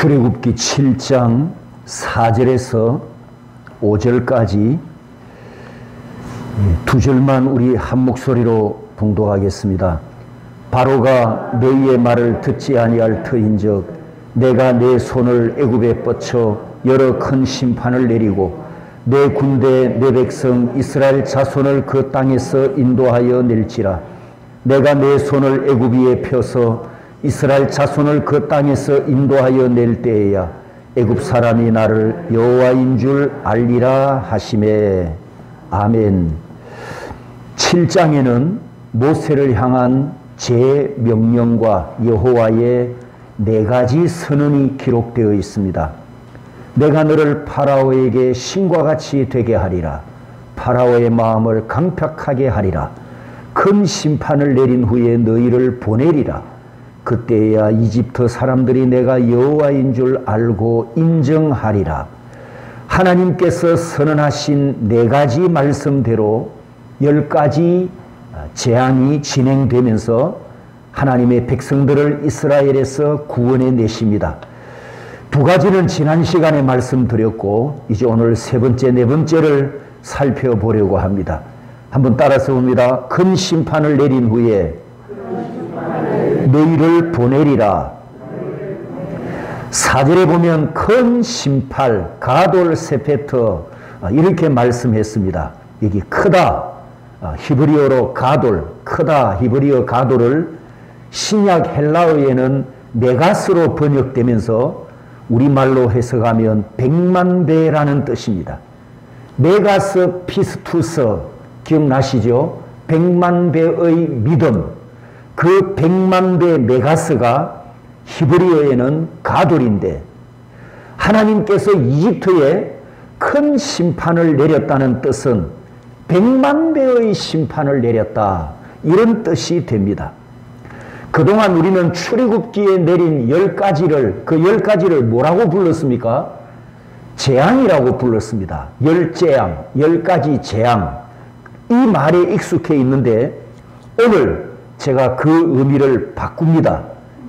출애굽기 7장 4절에서 5절까지 두 절만 우리 한 목소리로 봉독하겠습니다. 바로가 너희의 말을 듣지 아니할 터인즉 내가 내 손을 애굽에 뻗쳐 여러 큰 심판을 내리고 내 군대 내 백성 이스라엘 자손을 그 땅에서 인도하여 낼지라. 내가 내 손을 애굽 위에 펴서 이스라엘 자손을 그 땅에서 인도하여 낼 때에야 애굽 사람이 나를 여호와인 줄 알리라 하시매. 아멘. 7장에는 모세를 향한 제명령과 여호와의 4가지 선언이 기록되어 있습니다. 내가 너를 파라오에게 신과 같이 되게 하리라. 파라오의 마음을 강팍하게 하리라. 큰 심판을 내린 후에 너희를 보내리라. 그때야 이집트 사람들이 내가 여호와인 줄 알고 인정하리라. 하나님께서 선언하신 4가지 말씀대로 10가지 재앙이 진행되면서 하나님의 백성들을 이스라엘에서 구원해 내십니다. 2가지는 지난 시간에 말씀드렸고 이제 오늘 3번째, 4번째를 살펴보려고 합니다. 한번 따라서 봅니다. 큰 심판을 내린 후에 너희를 보내리라. 4절에 보면 큰 심판, 가돌 세페터 이렇게 말씀했습니다. 여기 크다, 히브리어로 가돌, 크다 히브리어 가돌을 신약 헬라어에는 메가스로 번역되면서 우리말로 해석하면 100만 배라는 뜻입니다. 메가스 피스투스 기억나시죠? 100만 배의 믿음. 그 100만 배 메가스가 히브리어에는 가돌인데 하나님께서 이집트에 큰 심판을 내렸다는 뜻은 100만 배의 심판을 내렸다, 이런 뜻이 됩니다. 그동안 우리는 출애굽기에 내린 10가지를, 그 10가지를 뭐라고 불렀습니까? 재앙이라고 불렀습니다. 10재앙, 10가지 재앙. 이 말에 익숙해 있는데 오늘 제가 그 의미를 바꿉니다.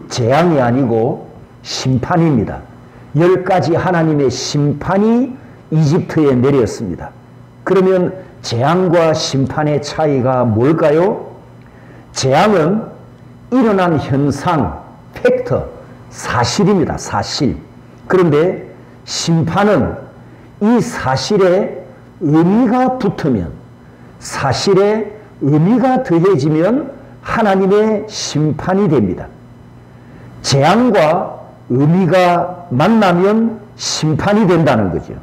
재앙이 아니고 심판입니다. 10가지 하나님의 심판이 이집트에 내렸습니다. 그러면 재앙과 심판의 차이가 뭘까요? 재앙은 일어난 현상, 팩터, 사실입니다. 사실. 그런데 심판은 이 사실에 의미가 붙으면, 사실에 의미가 더해지면 하나님의 심판이 됩니다. 재앙과 의미가 만나면 심판이 된다는 거죠.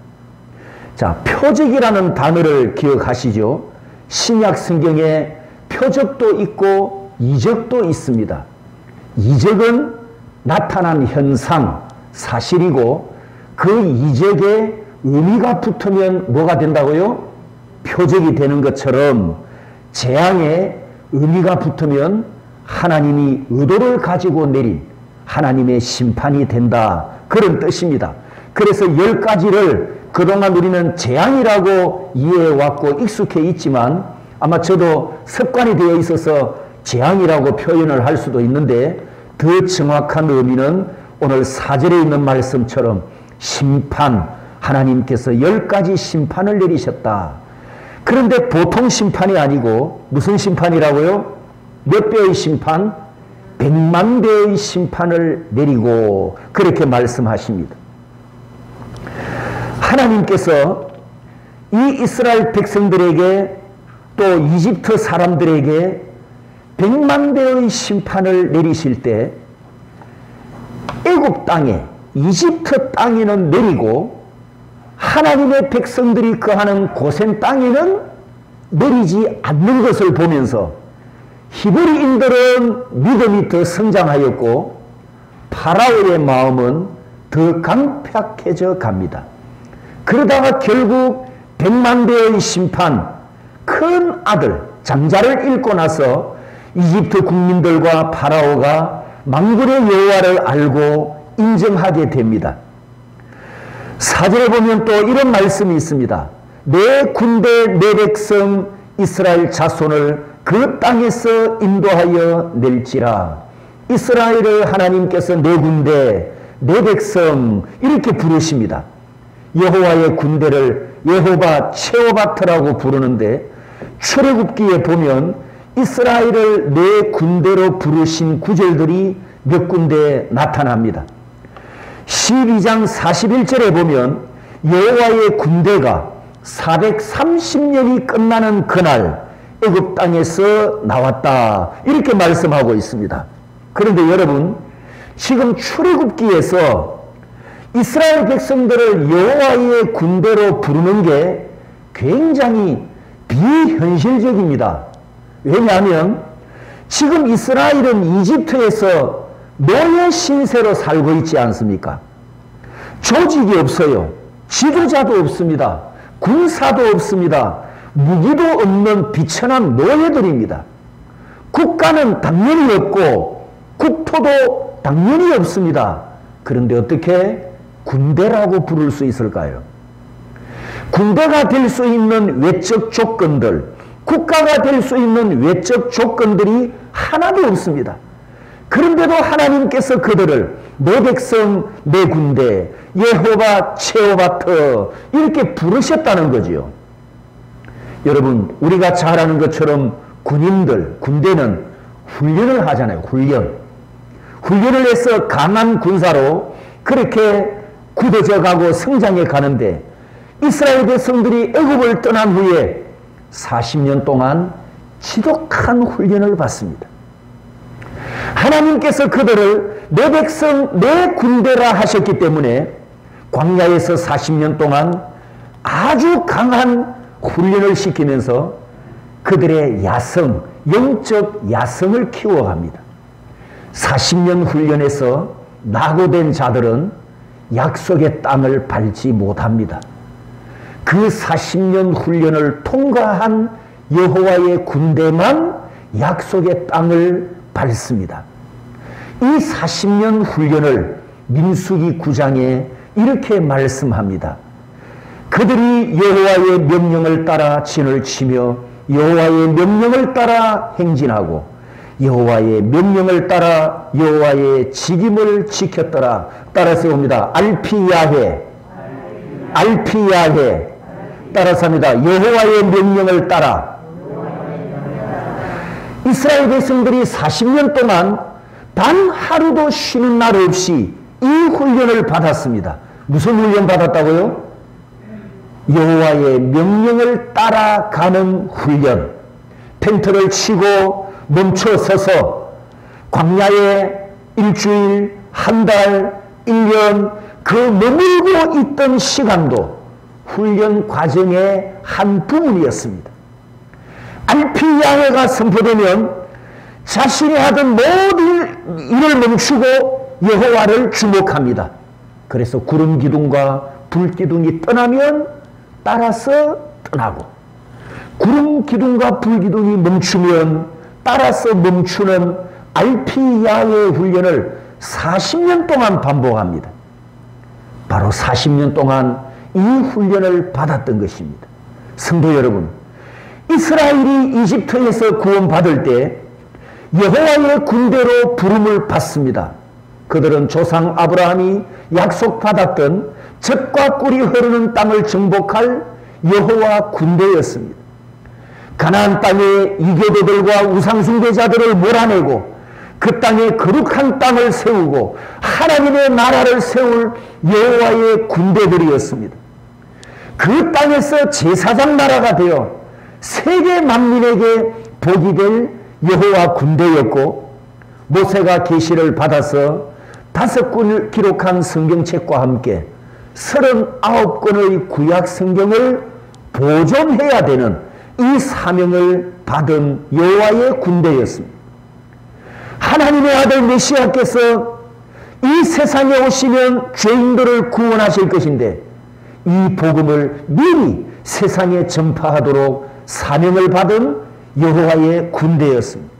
자, 표적이라는 단어를 기억하시죠? 신약 성경에 표적도 있고 이적도 있습니다. 이적은 나타난 현상, 사실이고 그 이적에 의미가 붙으면 뭐가 된다고요? 표적이 되는 것처럼 재앙에 의미가 붙으면 하나님이 의도를 가지고 내린 하나님의 심판이 된다, 그런 뜻입니다. 그래서 10가지를 그동안 우리는 재앙이라고 이해해왔고 익숙해 있지만 아마 저도 습관이 되어 있어서 재앙이라고 표현을 할 수도 있는데 더 정확한 의미는 오늘 4절에 있는 말씀처럼 심판, 하나님께서 10가지 심판을 내리셨다. 그런데 보통 심판이 아니고 무슨 심판이라고요? 몇 배의 심판? 100만 배의 심판을 내리고 그렇게 말씀하십니다. 하나님께서 이 이스라엘 백성들에게 또 이집트 사람들에게 100만 배의 심판을 내리실 때 애굽 땅에, 이집트 땅에는 내리고 하나님의 백성들이 거하는 고센 땅에는 내리지 않는 것을 보면서 히브리인들은 믿음이 더 성장하였고 파라오의 마음은 더 강팍해져 갑니다. 그러다가 결국 100만 배의 심판, 큰 아들 장자를 잃고 나서 이집트 국민들과 파라오가 만군의 여호와를 알고 인정하게 됩니다. 4절에 보면 또 이런 말씀이 있습니다. 내 군대 내 백성 이스라엘 자손을 그 땅에서 인도하여 낼지라. 이스라엘을 하나님께서 내 군대 내 백성 이렇게 부르십니다. 여호와의 군대를 여호바 체오바트라고 부르는데 출애굽기에 보면 이스라엘을 내 군대로 부르신 구절들이 몇 군데 나타납니다. 12장 41절에 보면 여호와의 군대가 430년이 끝나는 그날 애굽 땅에서 나왔다 이렇게 말씀하고 있습니다. 그런데 여러분, 지금 출애굽기에서 이스라엘 백성들을 여호와의 군대로 부르는 게 굉장히 비현실적입니다. 왜냐하면 지금 이스라엘은 이집트에서 노예 신세로 살고 있지 않습니까? 조직이 없어요. 지도자도 없습니다. 군사도 없습니다. 무기도 없는 비천한 노예들입니다. 국가는 당연히 없고 국토도 당연히 없습니다. 그런데 어떻게 군대라고 부를 수 있을까요? 군대가 될 수 있는 외적 조건들, 국가가 될 수 있는 외적 조건들이 하나도 없습니다. 그런데도 하나님께서 그들을 내 백성, 내 군대, 여호바 체오바트 이렇게 부르셨다는 거지요. 여러분, 우리가 잘 아는 것처럼 군인들, 군대는 훈련을 하잖아요. 훈련을 해서 강한 군사로 그렇게 굳어져 가고 성장해 가는데 이스라엘 백성들이 애굽을 떠난 후에 40년 동안 지독한 훈련을 받습니다. 하나님께서 그들을 내 백성, 내 군대라 하셨기 때문에 광야에서 40년 동안 아주 강한 훈련을 시키면서 그들의 야성, 영적 야성을 키워갑니다. 40년 훈련에서 낙오된 자들은 약속의 땅을 밟지 못합니다. 그 40년 훈련을 통과한 여호와의 군대만 약속의 땅을 밟습니다. 이 40년 훈련을 민수기 9장에 이렇게 말씀합니다. 그들이 여호와의 명령을 따라 진을 치며 여호와의 명령을 따라 행진하고 여호와의 명령을 따라 여호와의 직임을 지켰더라. 따라서 옵니다. 알피야해, 알피야해. 따라서 합니다. 여호와의 명령을 따라. 이스라엘 백성들이 40년 동안 단 하루도 쉬는 날 없이 이 훈련을 받았습니다. 무슨 훈련 받았다고요? 여호와의 명령을 따라가는 훈련. 텐트를 치고 멈춰서서 광야에 일주일, 한 달, 1년 그 머물고 있던 시간도 훈련 과정의 한 부분이었습니다. 알피야훼가 선포되면 자신이 하던 모든 일을 멈추고 여호와를 주목합니다. 그래서 구름 기둥과 불 기둥이 떠나면 따라서 떠나고 구름 기둥과 불 기둥이 멈추면 따라서 멈추는 알피야훼 훈련을 40년 동안 반복합니다. 바로 40년 동안 이 훈련을 받았던 것입니다. 성도 여러분, 이스라엘이 이집트에서 구원받을 때 여호와의 군대로 부름을 받습니다. 그들은 조상 아브라함이 약속받았던 젖과 꿀이 흐르는 땅을 정복할 여호와 군대였습니다. 가나안 땅의 이교도들과 우상숭배자들을 몰아내고 그 땅에 거룩한 땅을 세우고 하나님의 나라를 세울 여호와의 군대들이었습니다. 그 땅에서 제사장 나라가 되어 세계 만민에게 복이 될 여호와 군대였고 모세가 계시를 받아서 5권을 기록한 성경책과 함께 39권의 구약 성경을 보존해야 되는 이 사명을 받은 여호와의 군대였습니다. 하나님의 아들 메시아께서 이 세상에 오시면 죄인들을 구원하실 것인데 이 복음을 미리 세상에 전파하도록 사명을 받은 여호와의 군대였습니다.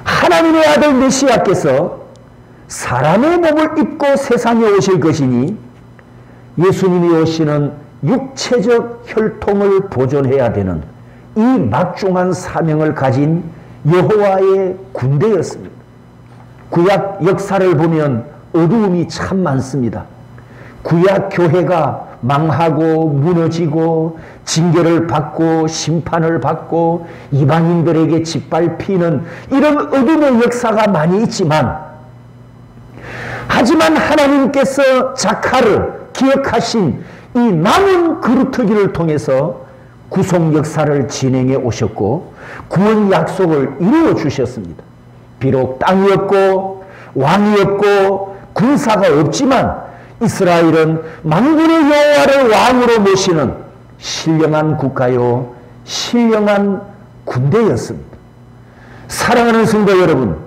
하나님의 아들 메시아께서 사람의 몸을 입고 세상에 오실 것이니 예수님이 오시는 육체적 혈통을 보존해야 되는 이 막중한 사명을 가진 여호와의 군대였습니다. 구약 역사를 보면 어두움이 참 많습니다. 구약 교회가 망하고 무너지고 징계를 받고 심판을 받고 이방인들에게 짓밟히는 이런 어둠의 역사가 많이 있지만, 하지만 하나님께서 자카를 기억하신 이 남은 그루터기를 통해서 구속 역사를 진행해 오셨고 구원 약속을 이루어 주셨습니다. 비록 땅이 없고 왕이 없고 군사가 없지만 이스라엘은 만군의 여호와를 왕으로 모시는 신령한 국가요, 신령한 군대였습니다. 사랑하는 성도 여러분,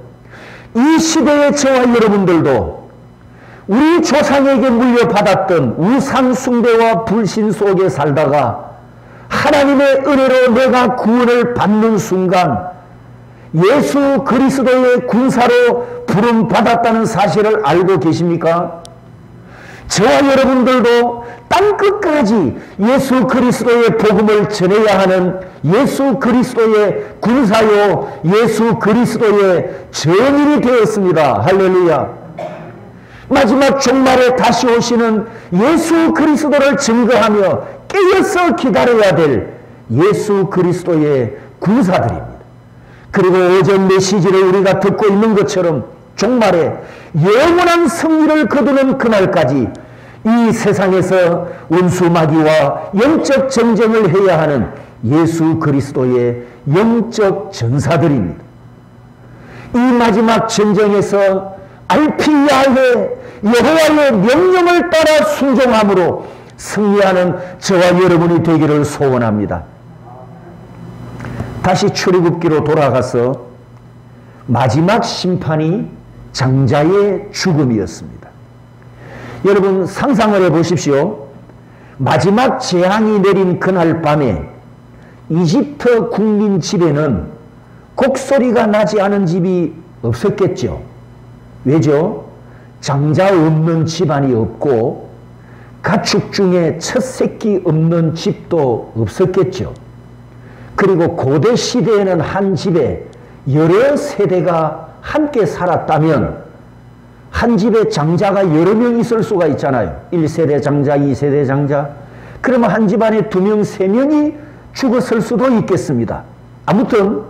이 시대의 저와 여러분들도 우리 조상에게 물려받았던 우상 숭배와 불신 속에 살다가 하나님의 은혜로 내가 구원을 받는 순간 예수 그리스도의 군사로 부름받았다는 사실을 알고 계십니까? 저와 여러분들도 땅끝까지 예수 그리스도의 복음을 전해야 하는 예수 그리스도의 군사요, 예수 그리스도의 증인이 되었습니다. 할렐루야. 마지막 종말에 다시 오시는 예수 그리스도를 증거하며 깨어서 기다려야 될 예수 그리스도의 군사들입니다. 그리고 오전 메시지를 우리가 듣고 있는 것처럼 종말에 영원한 승리를 거두는 그날까지 이 세상에서 원수마귀와 영적 전쟁을 해야 하는 예수 그리스도의 영적 전사들입니다. 이 마지막 전쟁에서 알피야의 여호와의 명령을 따라 순종함으로 승리하는 저와 여러분이 되기를 소원합니다. 다시 출애굽기로 돌아가서 마지막 심판이 장자의 죽음이었습니다. 여러분 상상을 해보십시오. 마지막 재앙이 내린 그날 밤에 이집트 국민 집에는 곡소리가 나지 않은 집이 없었겠죠. 왜죠? 장자 없는 집안이 없고 가축 중에 첫 새끼 없는 집도 없었겠죠. 그리고 고대 시대에는 한 집에 여러 세대가 함께 살았다면 한 집에 장자가 여러 명 있을 수가 있잖아요. 1세대 장자, 2세대 장자. 그러면 한 집안에 2명, 3명이 죽었을 수도 있겠습니다. 아무튼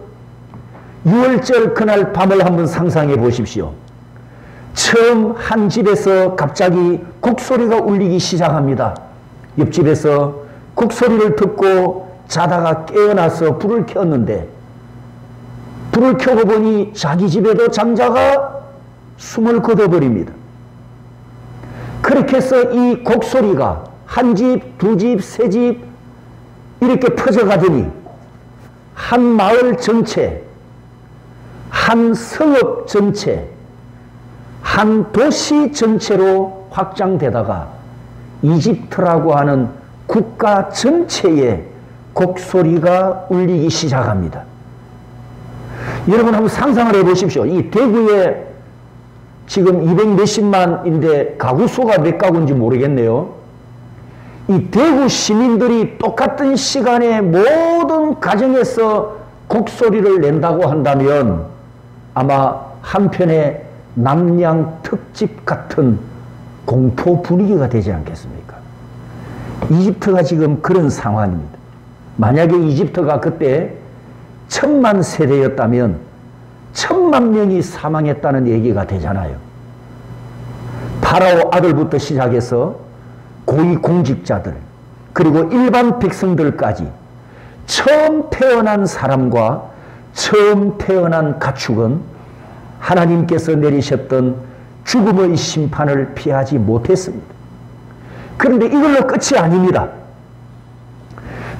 6월절 그날 밤을 한번 상상해 보십시오. 처음 한 집에서 갑자기 곡소리가 울리기 시작합니다. 옆집에서 곡소리를 듣고 자다가 깨어나서 불을 켰는데 불을 켜고 보니 자기 집에도 장자가 숨을 거둬버립니다. 그렇게 해서 이 곡소리가 한 집, 두 집, 세 집 이렇게 퍼져가더니 한 마을 전체, 한 성읍 전체, 한 도시 전체로 확장되다가 이집트라고 하는 국가 전체에 곡소리가 울리기 시작합니다. 여러분 한번 상상을 해보십시오. 이 대구에 지금 200 몇십만인데 가구 수가 몇 가구인지 모르겠네요. 이 대구 시민들이 똑같은 시간에 모든 가정에서 곡소리를 낸다고 한다면 아마 한편의 남양 특집 같은 공포 분위기가 되지 않겠습니까? 이집트가 지금 그런 상황입니다. 만약에 이집트가 그때 1000만 세대였다면 1000만 명이 사망했다는 얘기가 되잖아요. 파라오 아들부터 시작해서 고위공직자들 그리고 일반 백성들까지 처음 태어난 사람과 처음 태어난 가축은 하나님께서 내리셨던 죽음의 심판을 피하지 못했습니다. 그런데 이걸로 끝이 아닙니다.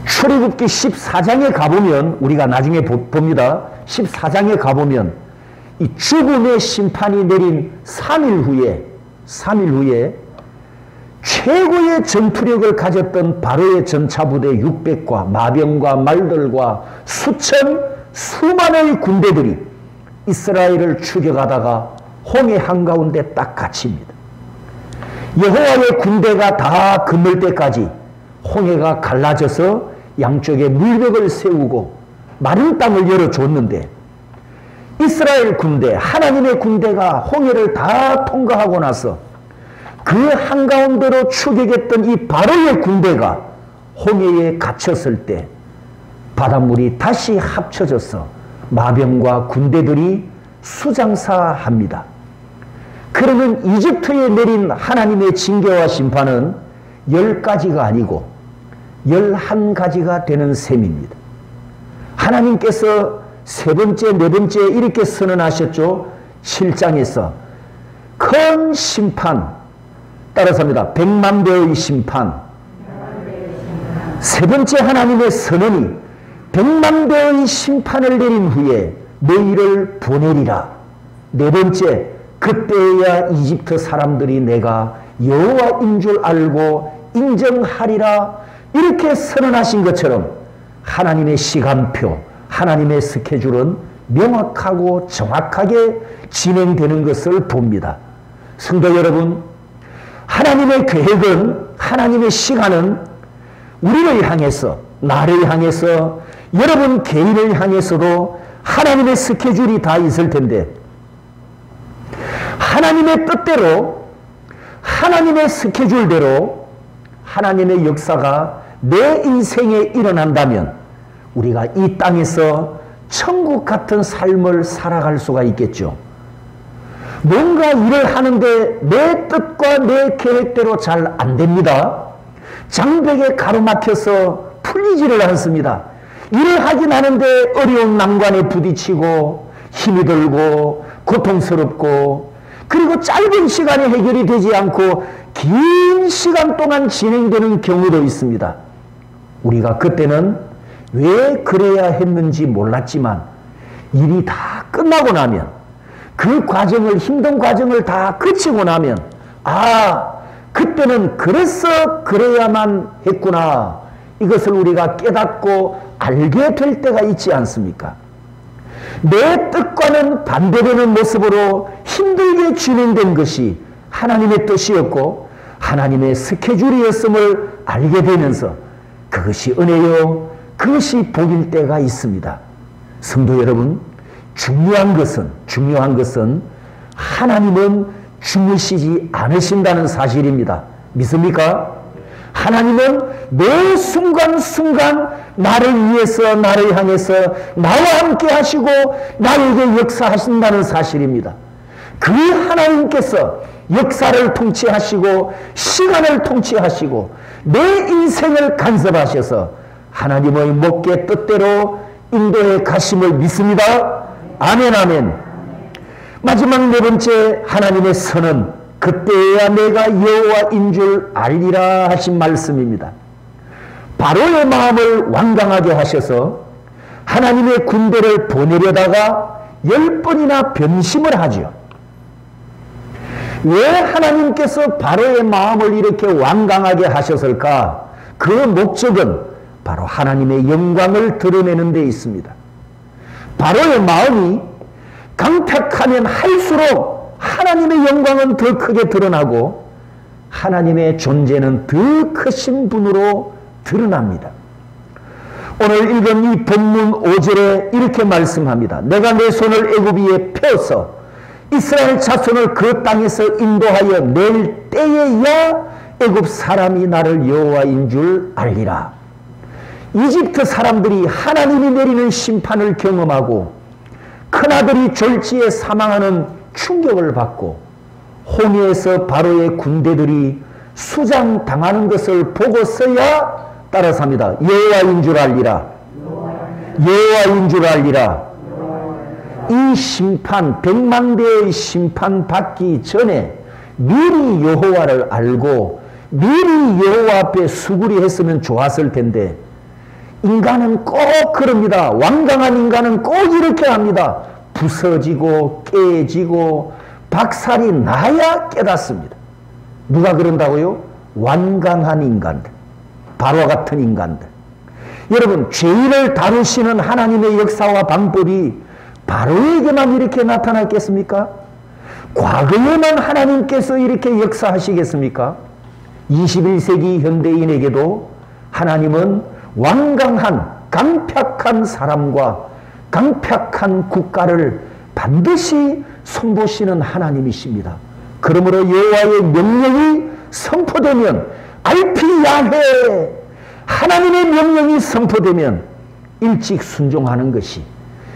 출애굽기 14장에 가보면 우리가 나중에 봅니다. 14장에 가보면 이 죽음의 심판이 내린 3일 후에 최고의 전투력을 가졌던 바로의 전차부대 600과 마병과 말들과 수만의 군대들이 이스라엘을 추격하다가 홍해 한가운데 딱 갇힙니다. 여호와의 군대가 다 건널 때까지 홍해가 갈라져서 양쪽에 물벽을 세우고 마른 땅을 열어줬는데 이스라엘 군대, 하나님의 군대가 홍해를 다 통과하고 나서 그 한가운데로 추격했던 이 바로의 군대가 홍해에 갇혔을 때 바닷물이 다시 합쳐져서 마병과 군대들이 수장사합니다. 그러면 이집트에 내린 하나님의 징계와 심판은 10가지가 아니고 11가지가 되는 셈입니다. 하나님께서 세 번째, 네 번째 이렇게 선언하셨죠. 7장에서 큰 심판, 따라서 합니다. 100만 배의 심판. 세 번째 하나님의 선언이 100만 배의 심판을 내린 후에 너희를 보내리라. 네 번째, 그때야 이집트 사람들이 내가 여호와인 줄 알고 인정하리라. 이렇게 선언하신 것처럼 하나님의 시간표, 하나님의 스케줄은 명확하고 정확하게 진행되는 것을 봅니다. 성도 여러분, 하나님의 계획은, 하나님의 시간은 우리를 향해서, 나를 향해서, 여러분 개인을 향해서도 하나님의 스케줄이 다 있을 텐데, 하나님의 뜻대로, 하나님의 스케줄대로 하나님의 역사가 내 인생에 일어난다면 우리가 이 땅에서 천국 같은 삶을 살아갈 수가 있겠죠. 뭔가 일을 하는데 내 뜻과 내 계획대로 잘 안 됩니다. 장벽에 가로막혀서 풀리지를 않습니다. 일을 하긴 하는데 어려운 난관에 부딪히고 힘이 들고 고통스럽고, 그리고 짧은 시간에 해결이 되지 않고 긴 시간 동안 진행되는 경우도 있습니다. 우리가 그때는 왜 그래야 했는지 몰랐지만 일이 다 끝나고 나면, 그 과정을, 힘든 과정을 다 거치고 나면, 아, 그때는 그래서 그래야만 했구나, 이것을 우리가 깨닫고 알게 될 때가 있지 않습니까? 내 뜻과는 반대되는 모습으로 힘들게 진행된 것이 하나님의 뜻이었고 하나님의 스케줄이었음을 알게 되면서 그것이 은혜요, 그것이 복일 때가 있습니다. 성도 여러분, 중요한 것은 하나님은 주무시지 않으신다는 사실입니다. 믿습니까? 하나님은 매 순간순간 나를 위해서, 나를 향해서 나와 함께 하시고 나에게 역사하신다는 사실입니다. 그 하나님께서 역사를 통치하시고 시간을 통치하시고 내 인생을 간섭하셔서 하나님의 목계 뜻대로 인도해 가심을 믿습니다. 아멘, 아멘. 마지막 네 번째 하나님의 선언, 그때야 내가 여호와인 줄 알리라 하신 말씀입니다. 바로의 마음을 완강하게 하셔서 하나님의 군대를 보내려다가 10번이나 변심을 하죠. 왜 하나님께서 바로의 마음을 이렇게 완강하게 하셨을까? 그 목적은 바로 하나님의 영광을 드러내는 데 있습니다. 바로의 마음이 강팍하면 할수록 하나님의 영광은 더 크게 드러나고 하나님의 존재는 더 크신 분으로 드러납니다. 오늘 읽은 이 본문 5절에 이렇게 말씀합니다. 내가 내 손을 애굽 위에 펴서 이스라엘 자손을 그 땅에서 인도하여 낼 때에야 애굽 사람이 나를 여호와인 줄 알리라. 이집트 사람들이 하나님이 내리는 심판을 경험하고 큰아들이 졸지에 사망하는 충격을 받고 홍해에서 바로의 군대들이 수장당하는 것을 보고서야 따라서 합니다. 여호와인 줄 알리라. 여호와인 줄 알리라. 이 심판, 100만 대의 심판 받기 전에 미리 여호와를 알고 미리 여호와 앞에 수구리 했으면 좋았을 텐데, 인간은 꼭 그럽니다. 완강한 인간은 꼭 이렇게 합니다. 부서지고 깨지고 박살이 나야 깨닫습니다. 누가 그런다고요? 완강한 인간들, 바로와 같은 인간들. 여러분, 죄인을 다루시는 하나님의 역사와 방법이 바로에게만 이렇게 나타났겠습니까? 과거에만 하나님께서 이렇게 역사하시겠습니까? 21세기 현대인에게도 하나님은 완강한 강팍한 사람과 강팍한 국가를 반드시 손보시는 하나님이십니다. 그러므로 여호와의 명령이 선포되면 알피야훼, 하나님의 명령이 선포되면 일찍 순종하는 것이,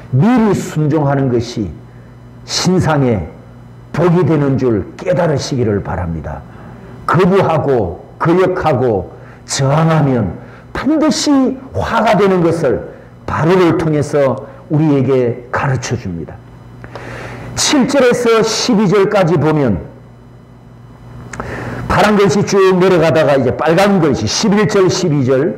미리 순종하는 것이 신상에 복이 되는 줄 깨달으시기를 바랍니다. 거부하고 거역하고 저항하면 반드시 화가 되는 것을 바로를 통해서 우리에게 가르쳐 줍니다. 7절에서 12절까지 보면 파란 글씨 쭉 내려가다가 이제 빨간 글씨 11절 12절,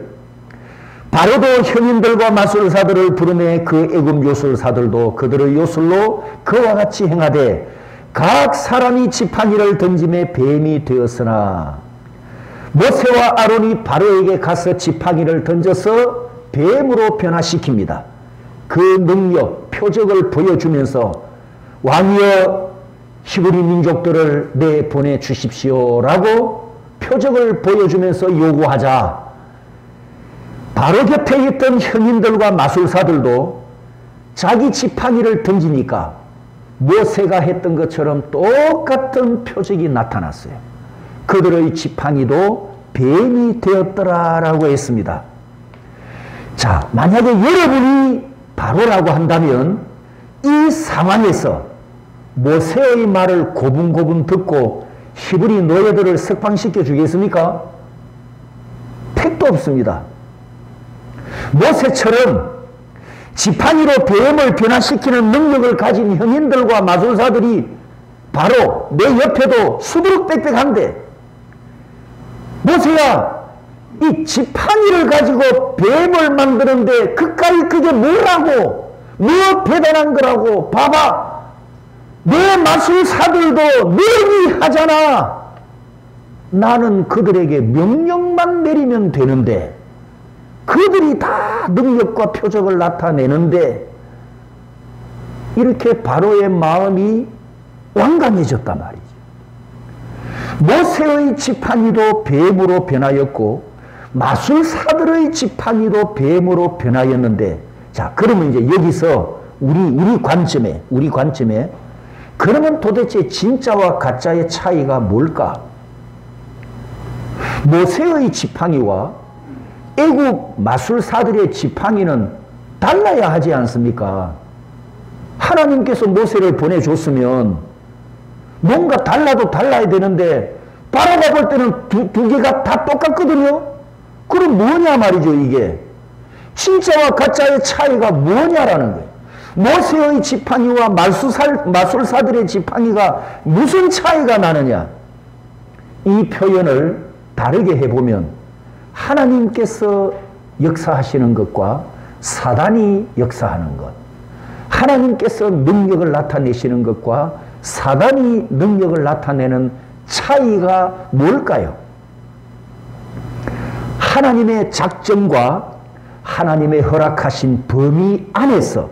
바로도 형인들과 마술사들을 부르매 그 애굽 요술사들도 그들의 요술로 그와 같이 행하되 각 사람이 지팡이를 던짐에 뱀이 되었으나 모세와 아론이 바로에게 가서 지팡이를 던져서 뱀으로 변화시킵니다. 그 능력, 표적을 보여주면서 왕이여 히브리 민족들을 내보내 주십시오라고 표적을 보여주면서 요구하자 바로 곁에 있던 형인들과 마술사들도 자기 지팡이를 던지니까 모세가 했던 것처럼 똑같은 표적이 나타났어요. 그들의 지팡이도 뱀이 되었더라라고 했습니다. 자, 만약에 여러분이 바로라고 한다면 이 상황에서 모세의 말을 고분고분 듣고 히브리 노예들을 석방시켜 주겠습니까? 택도 없습니다. 모세처럼 지팡이로 뱀을 변화시키는 능력을 가진 형인들과 마술사들이 바로 내 옆에도 수두룩빽빽한데, 모세야, 이 지팡이를 가지고 뱀을 만드는데 그까이 그게 뭐라고, 뭐 대단한 거라고, 봐봐, 내 마술사들도 내리하잖아. 나는 그들에게 명령만 내리면 되는데 그들이 다 능력과 표적을 나타내는데, 이렇게 바로의 마음이 완강해졌단 말이죠. 모세의 지팡이도 뱀으로 변하였고 마술사들의 지팡이도 뱀으로 변하였는데, 자, 그러면 이제 여기서 우리 관점에 그러면 도대체 진짜와 가짜의 차이가 뭘까? 모세의 지팡이와 애국 마술사들의 지팡이는 달라야 하지 않습니까? 하나님께서 모세를 보내줬으면 뭔가 달라도 달라야 되는데 바로가 볼 때는 두 개가 다 똑같거든요. 그럼 뭐냐 말이죠. 이게 진짜와 가짜의 차이가 뭐냐라는 거예요. 모세의 지팡이와 마술사들의 지팡이가 무슨 차이가 나느냐? 이 표현을 다르게 해보면 하나님께서 역사하시는 것과 사단이 역사하는 것, 하나님께서 능력을 나타내시는 것과 사단이 능력을 나타내는 차이가 뭘까요? 하나님의 작정과 하나님의 허락하신 범위 안에서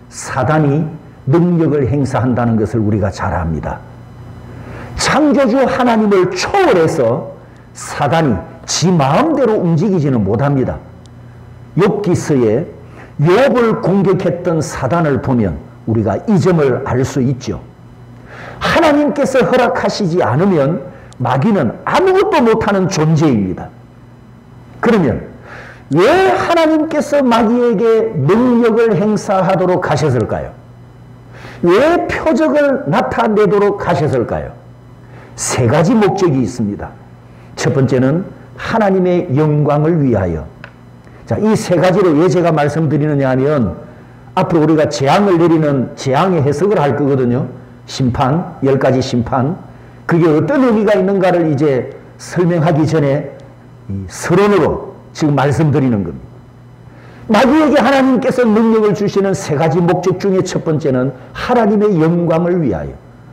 사단이 능력을 행사한다는 것을 우리가 잘 압니다. 창조주 하나님을 초월해서 사단이 지 마음대로 움직이지는 못합니다. 욥기서에 욥을 공격했던 사단을 보면 우리가 이 점을 알 수 있죠. 하나님께서 허락하시지 않으면 마귀는 아무것도 못하는 존재입니다. 그러면 왜 하나님께서 마귀에게 능력을 행사하도록 하셨을까요? 왜 표적을 나타내도록 하셨을까요? 세 가지 목적이 있습니다. 첫 번째는 하나님의 영광을 위하여. 자, 이 세 가지를 왜 제가 말씀드리느냐 하면 앞으로 우리가 재앙을 내리는 재앙의 해석을 할 거거든요. 심판, 10가지 심판. 그게 어떤 의미가 있는가를 이제 설명하기 전에 이 서론으로 지금 말씀드리는 겁니다. 마귀에게 하나님께서 능력을 주시는 세 가지 목적 중에 첫 번째는 하나님의 영광을 위하여.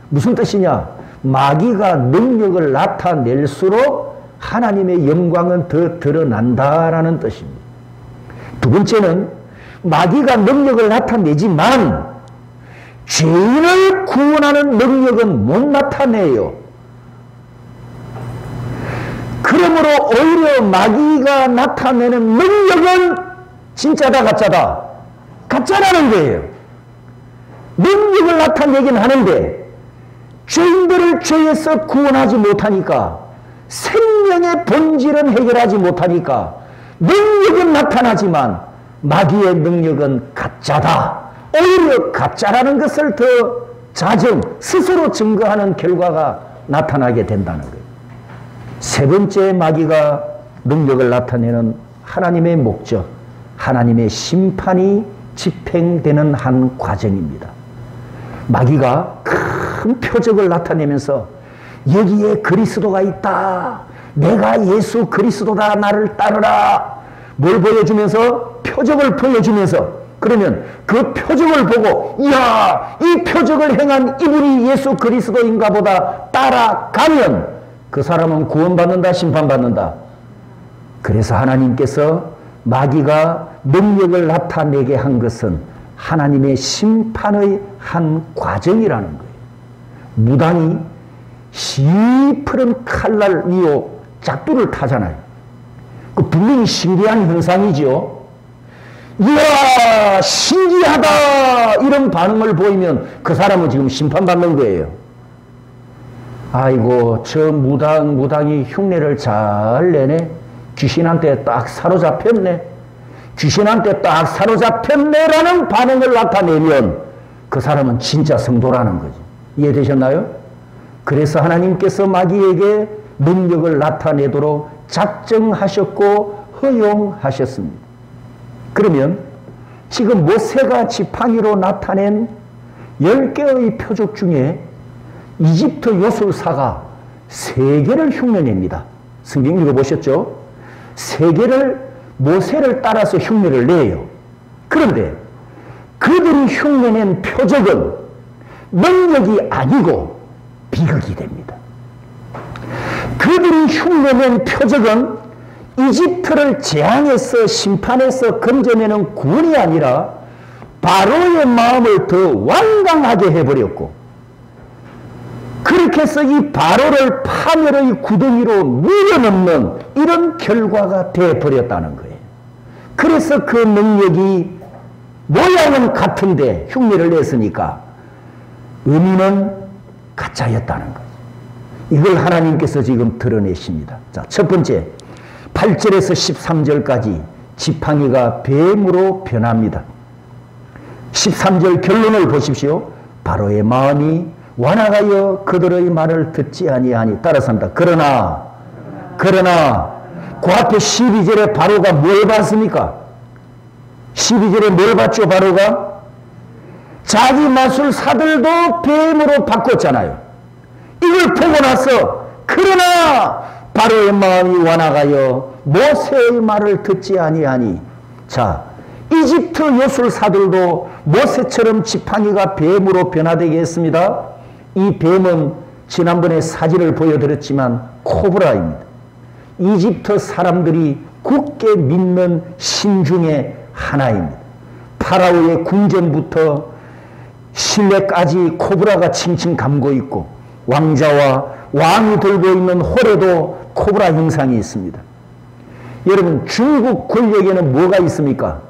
무슨 뜻이냐? 마귀가 능력을 나타낼수록 하나님의 영광은 더 드러난다라는 뜻입니다. 두 번째는 마귀가 능력을 나타내지만 죄인을 구원하는 능력은 못 나타내요. 그러므로 오히려 마귀가 나타내는 능력은 진짜다 가짜다? 가짜라는 거예요. 능력을 나타내긴 하는데 죄인들을 죄에서 구원하지 못하니까, 생명의 본질은 해결하지 못하니까 능력은 나타나지만 마귀의 능력은 가짜다. 오히려 가짜라는 것을 더 스스로 증거하는 결과가 나타나게 된다는 거예요. 세 번째, 마귀가 능력을 나타내는 하나님의 목적, 하나님의 심판이 집행되는 한 과정입니다. 마귀가 큰 표적을 나타내면서 여기에 그리스도가 있다. 내가 예수 그리스도다. 나를 따르라. 뭘 보여주면서? 표적을 보여주면서, 그러면 그 표적을 보고 이야, 이 표적을 행한 이분이 예수 그리스도인가 보다 따라가면 그 사람은 구원받는다, 심판받는다. 그래서 하나님께서 마귀가 능력을 나타내게 한 것은 하나님의 심판의 한 과정이라는 거예요. 무당이 시퍼런 칼날 위로 잣불을 타잖아요. 그 분명히 신기한 현상이죠. 이야, 신기하다, 이런 반응을 보이면 그 사람은 지금 심판받는 거예요. 아이고, 저 무당이 흉내를 잘 내네. 귀신한테 딱 사로잡혔네. 귀신한테 딱 사로잡혔네라는 반응을 나타내면 그 사람은 진짜 성도라는 거지. 이해되셨나요? 그래서 하나님께서 마귀에게 능력을 나타내도록 작정하셨고 허용하셨습니다. 그러면 지금 모세가 지팡이로 나타낸 10개의 표적 중에 이집트 요술사가 3개를 흉내냅니다. 성경 읽어보셨죠? 3개를 모세를 따라서 흉내를 내요. 그런데 그들이 흉내낸 표적은 능력이 아니고 비극이 됩니다. 그들이 흉내낸 표적은 이집트를 재앙에서 심판에서 건져내는 구원이 아니라 바로의 마음을 더 완강하게 해버렸고, 그렇게 해서 이 바로를 파멸의 구덩이로 밀어넣는 이런 결과가 되어버렸다는 거예요. 그래서 그 능력이 모양은 같은데 흉내를 냈으니까 의미는 가짜였다는 거예요. 이걸 하나님께서 지금 드러내십니다. 자, 첫 번째, 8절에서 13절까지 지팡이가 뱀으로 변합니다. 13절 결론을 보십시오. 바로의 마음이 완악하여 그들의 말을 듣지 아니하니, 따라서 한다. 그러나 그 앞에 12절에 바로가 뭘 봤습니까? 12절에 뭘 봤죠? 바로가 자기 마술사들도 뱀으로 바꿨잖아요. 이걸 보고 나서 그러나 바로의 마음이 완악하여 모세의 말을 듣지 아니하니, 자, 이집트 요술사들도 모세처럼 지팡이가 뱀으로 변화되게 했습니다. 이 뱀은 지난번에 사진을 보여드렸지만 코브라입니다. 이집트 사람들이 굳게 믿는 신 중에 하나입니다. 파라오의 궁전부터 실내까지 코브라가 칭칭 감고 있고, 왕자와 왕이 들고 있는 홀에도 코브라 형상이 있습니다. 여러분, 중국 권력에는 뭐가 있습니까?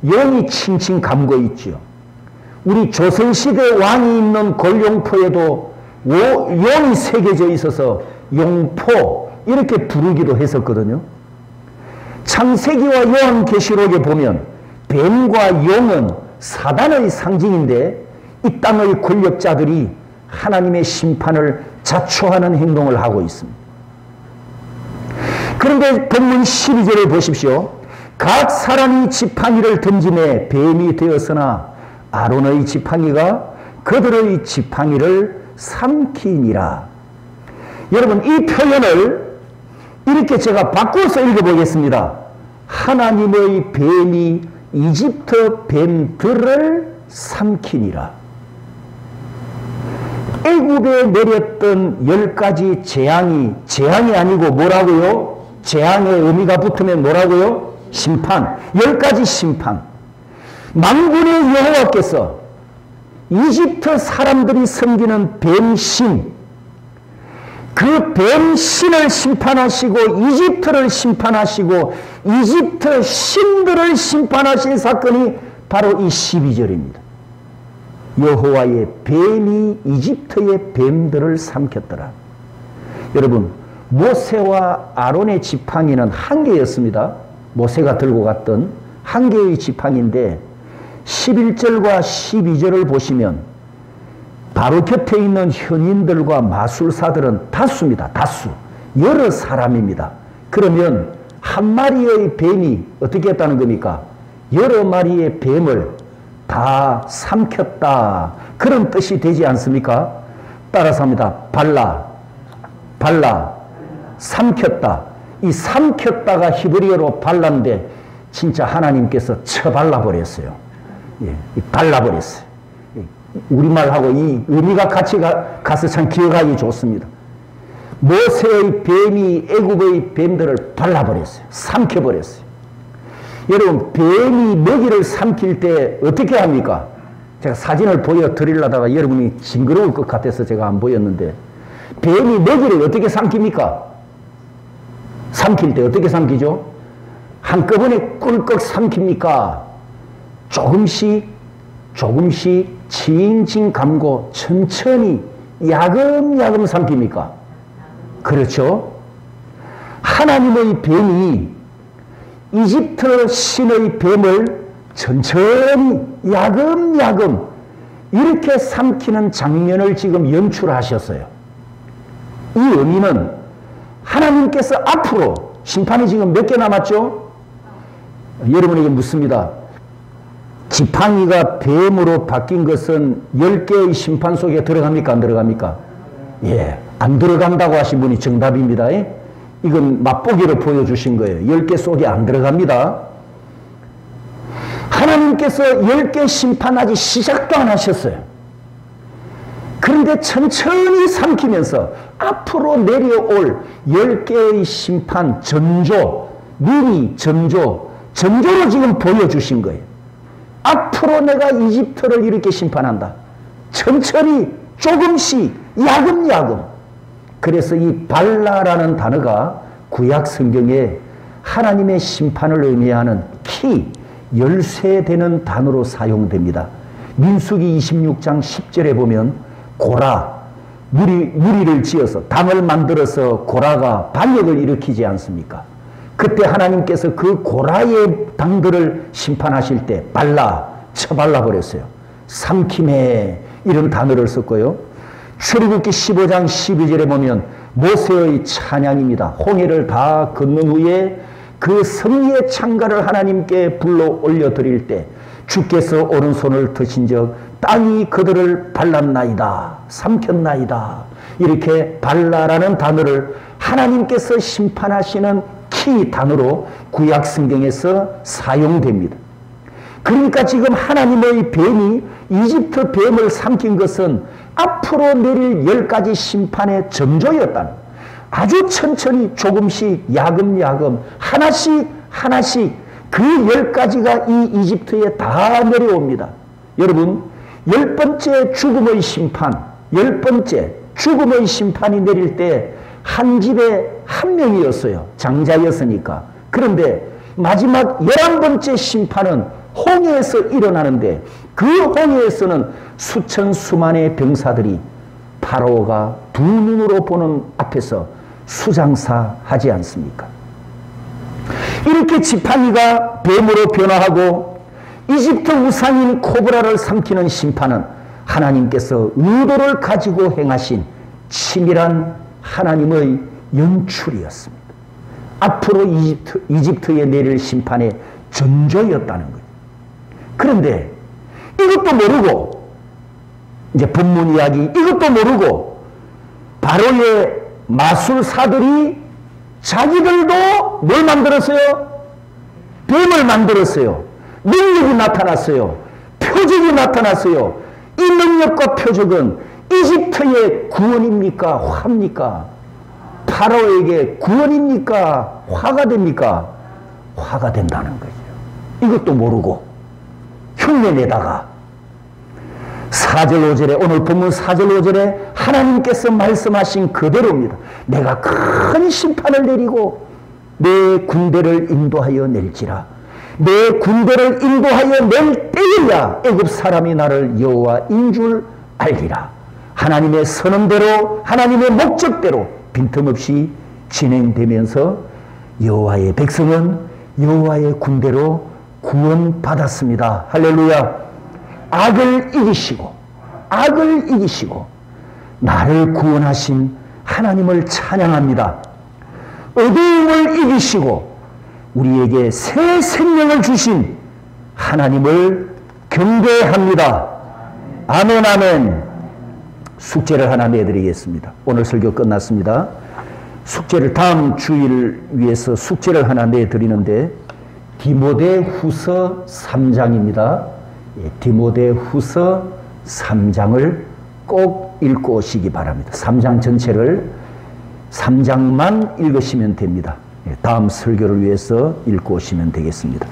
용이 칭칭 감고 있죠. 우리 조선시대 왕이 있는 골룡포에도 용이 새겨져 있어서 용포 이렇게 부르기도 했었거든요. 창세기와 요한계시록에 보면 뱀과 용은 사단의 상징인데, 이 땅의 권력자들이 하나님의 심판을 자초하는 행동을 하고 있습니다. 그런데 본문 12절을 보십시오. 각 사람이 지팡이를 던짐에 뱀이 되었으나 아론의 지팡이가 그들의 지팡이를 삼키니라. 여러분, 이 표현을 이렇게 제가 바꿔서 읽어보겠습니다. 하나님의 뱀이 이집트 뱀들을 삼키니라. 애굽에 내렸던 10가지 재앙이 아니고 뭐라고요? 재앙의 의미가 붙으면 뭐라고요? 심판. 10가지 심판. 만군의 여호와께서 이집트 사람들이 섬기는 뱀신, 그 뱀신을 심판하시고 이집트를 심판하시고 이집트 신들을 심판하신 사건이 바로 이 12절입니다. 여호와의 뱀이 이집트의 뱀들을 삼켰더라. 여러분, 모세와 아론의 지팡이는 한 개였습니다. 모세가 들고 갔던 한 개의 지팡이인데 11절과 12절을 보시면 바로 곁에 있는 현인들과 마술사들은 다수입니다. 다수. 여러 사람입니다. 그러면 한 마리의 뱀이 어떻게 했다는 겁니까? 여러 마리의 뱀을 다 삼켰다. 그런 뜻이 되지 않습니까? 따라서 합니다. 발라, 삼켰다. 이 삼켰다가 히브리어로 발라인데 진짜 하나님께서 쳐발라버렸어요. 예, 발라버렸어요. 우리말하고 이 의미가 같이 가서 참 기억하기 좋습니다. 모세의 뱀이 애굽의 뱀들을 발라버렸어요. 삼켜버렸어요. 여러분, 뱀이 먹이를 삼킬 때 어떻게 합니까? 제가 사진을 보여드리려다가 여러분이 징그러울 것 같아서 제가 안 보였는데, 뱀이 먹이를 어떻게 삼킵니까? 삼킬 때 어떻게 삼키죠? 한꺼번에 꿀꺽 삼킵니까? 조금씩 징징 감고 천천히 야금야금 삼킵니까? 그렇죠? 하나님의 뱀이 이집트 신의 뱀을 천천히 야금야금 이렇게 삼키는 장면을 지금 연출하셨어요. 이 의미는 하나님께서 앞으로 심판이 지금 몇 개 남았죠? 여러분에게 묻습니다. 지팡이가 뱀으로 바뀐 것은 10개의 심판 속에 들어갑니까? 안 들어갑니까? 예, 안 들어간다고 하신 분이 정답입니다. 이건 맛보기로 보여주신 거예요. 10개 속에 안 들어갑니다. 하나님께서 10개 심판하지 시작도 안 하셨어요. 그런데 천천히 삼키면서 앞으로 내려올 10개의 심판, 미니 전조로 지금 보여주신 거예요. 앞으로 내가 이집트를 이렇게 심판한다. 천천히 조금씩 야금야금. 그래서 이 발라라는 단어가 구약 성경에 하나님의 심판을 의미하는 열쇠 되는 단어로 사용됩니다. 민수기 26장 10절에 보면 고라, 무리를 지어서 당을 만들어서 고라가 반역을 일으키지 않습니까? 그때 하나님께서 그 고라의 당들을 심판하실 때 쳐발라 버렸어요. 삼킴해 이런 단어를 썼고요. 출애굽기 15장 12절에 보면 모세의 찬양입니다. 홍해를 다 건넌 후에 그 승리의 창가를 하나님께 불러 올려드릴 때 주께서 오른손을 드신 적 땅이 그들을 발랐나이다, 삼켰나이다. 이렇게 발라라는 단어를 하나님께서 심판하시는 단어로 구약 성경에서 사용됩니다. 그러니까 지금 하나님의 뱀이 이집트 뱀을 삼킨 것은 앞으로 내릴 10가지 심판의 전조였다는, 아주 천천히 조금씩 야금야금 하나씩 그 10가지가 이 이집트에 다 내려옵니다. 여러분, 10번째 죽음의 심판, 10번째 죽음의 심판이 내릴 때 한 집에 한 명이었어요. 장자였으니까. 그런데 마지막 11번째 심판은 홍해에서 일어나는데 그 홍해에서는 수천 수만의 병사들이 파라오가 두 눈으로 보는 앞에서 수장사하지 않습니까? 이렇게 지팡이가 뱀으로 변화하고 이집트 우상인 코브라를 삼키는 심판은 하나님께서 의도를 가지고 행하신 치밀한 하나님의 연출이었습니다. 앞으로 이집트에 내릴 심판의 전조였다는 거예요. 그런데 이것도 모르고, 이제 본문 이야기 이것도 모르고 바로의 마술사들이 자기들도 뭘 만들었어요? 뱀을 만들었어요. 능력이 나타났어요. 표적이 나타났어요. 이 능력과 표적은 이집트의 구원입니까? 화입니까? 파라오에게 구원입니까? 화가 됩니까? 화가 된다는 거죠. 이것도 모르고 흉내내다가 4절 5절에, 오늘 본문 4절 5절에 하나님께서 말씀하신 그대로입니다. 내가 큰 심판을 내리고 내 군대를 인도하여 낼지라. 내 군대를 인도하여 낼 때에야 애굽 사람이 나를 여호와인 줄 알리라. 하나님의 선언대로 하나님의 목적대로 빈틈없이 진행되면서 여호와의 백성은 여호와의 군대로 구원받았습니다. 할렐루야. 악을 이기시고 나를 구원하신 하나님을 찬양합니다. 어두움을 이기시고 우리에게 새 생명을 주신 하나님을 경배합니다. 아멘, 아멘. 숙제를 하나 내드리겠습니다. 오늘 설교 끝났습니다. 숙제를 다음 주일 위해서 숙제를 하나 내드리는데 디모데후서 3장입니다. 디모데후서 3장을 꼭 읽고 오시기 바랍니다. 3장 전체를 3장만 읽으시면 됩니다. 다음 설교를 위해서 읽고 오시면 되겠습니다.